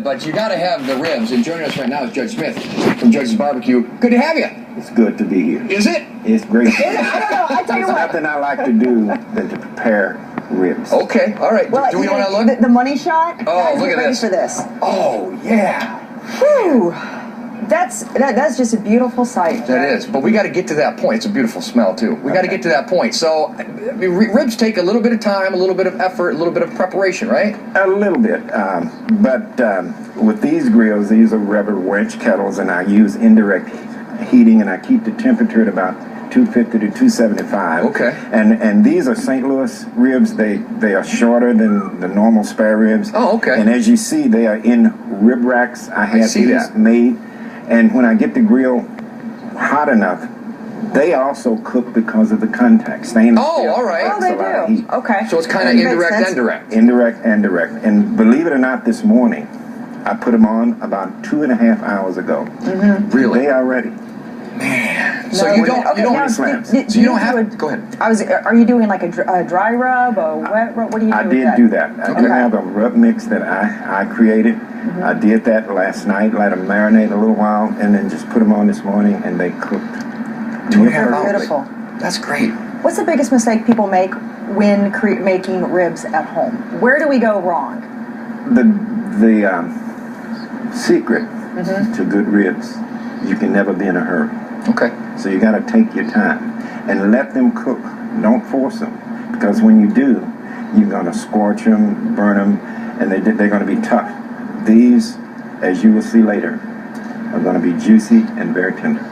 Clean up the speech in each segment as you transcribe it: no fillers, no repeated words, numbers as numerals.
but you got to have the ribs. And joining us right now is Judge Smith from Judge's Barbecue. Good to have you. It's good to be here. Is it? It's great. I don't know. I tell you There's what. nothing I like to do than to prepare ribs. Okay, all right. Well, Do we want to look? The money shot? Oh, Guys, look get at ready this. for this. Oh, yeah. Whew. That's just a beautiful sight. That is. But we got to get to that point. It's a beautiful smell, too. We got to get to that point. So, I mean, ribs take a little bit of time, a little bit of effort, a little bit of preparation, right? A little bit. But with these grills, these are rubber wedge kettles, and I use indirect heating, and I keep the temperature at about 250 to 275. Okay. And these are St. Louis ribs. They are shorter than the normal spare ribs. Oh, okay. And as you see, they are in rib racks. I had see these that. made. And when I get the grill hot enough, they also cook because of the contact. Stainless Oh, steel all right. Oh, they takes a lot of do. heat. Okay. So it's kind of That makes indirect sense. and direct. Indirect and direct. And believe it or not, this morning, I put them on about 2.5 hours ago. Really? They are ready. So No, you don't, okay, you don't, now, slams. so you don't have, go ahead. Are you doing like a dry rub, a wet rub? What do you do I with did that? do that. I do Okay. have a rub mix that I created. I did that last night, let them marinate a little while, and then just put them on this morning, and they cooked. 2.5 hours. Beautiful. That's great. What's the biggest mistake people make when making ribs at home? Where do we go wrong? The secret to good ribs, you can never be in a hurry. Okay. So you got to take your time and let them cook. Don't force them, because when you do, you're going to scorch them, burn them, and they're going to be tough. These, as you will see later, are going to be juicy and very tender.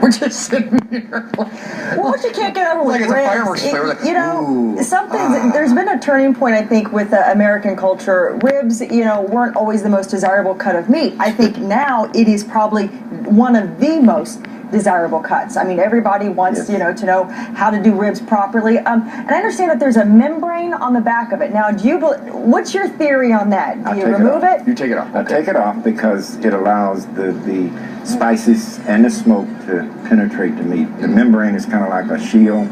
We're just sitting here. Well, you can't get over Like with it's a ribs. fireworks display. We're like, you know, ooh, there's been a turning point, I think, with American culture. Ribs, weren't always the most desirable cut of meat. I think now it is probably one of the most desirable cuts. I mean, everybody wants, Yes. to know how to do ribs properly. And I understand that there's a membrane on the back of it. Now, what's your theory on that? Do you remove it? You take it off. I take it off because it allows the spices and the smoke to penetrate the meat. The membrane is kind of like a shield,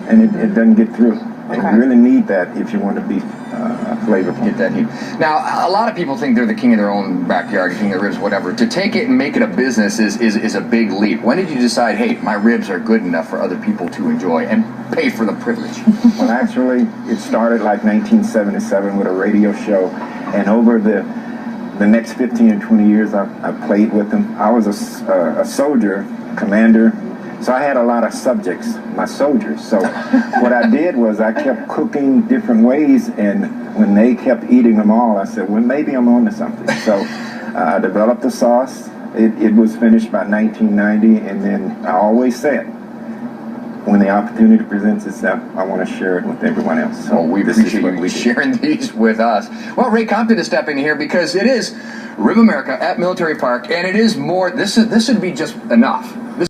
and it doesn't get through. And Okay. you really need that if you want to be flavorful. Get that heat. Now, a lot of people think they're the king of their own backyard, king of the ribs, whatever. To take it and make it a business is a big leap. When did you decide, hey, my ribs are good enough for other people to enjoy and pay for the privilege? Well, actually, it started like 1977 with a radio show, and over the next 15 or 20 years, I played with them. I was a soldier, commander, so I had a lot of subjects, my soldiers. So what I did was I kept cooking different ways, and when they kept eating them all, I said, well, maybe I'm on to something. So I developed the sauce. It was finished by 1990, and then I always said, when the opportunity presents itself, I want to share it with everyone else. So Well, we this is appreciate what you we do. sharing these with us. Well, Ray Compton is stepping in here because it is Rib America at Military Park, and it is more. This would be just enough.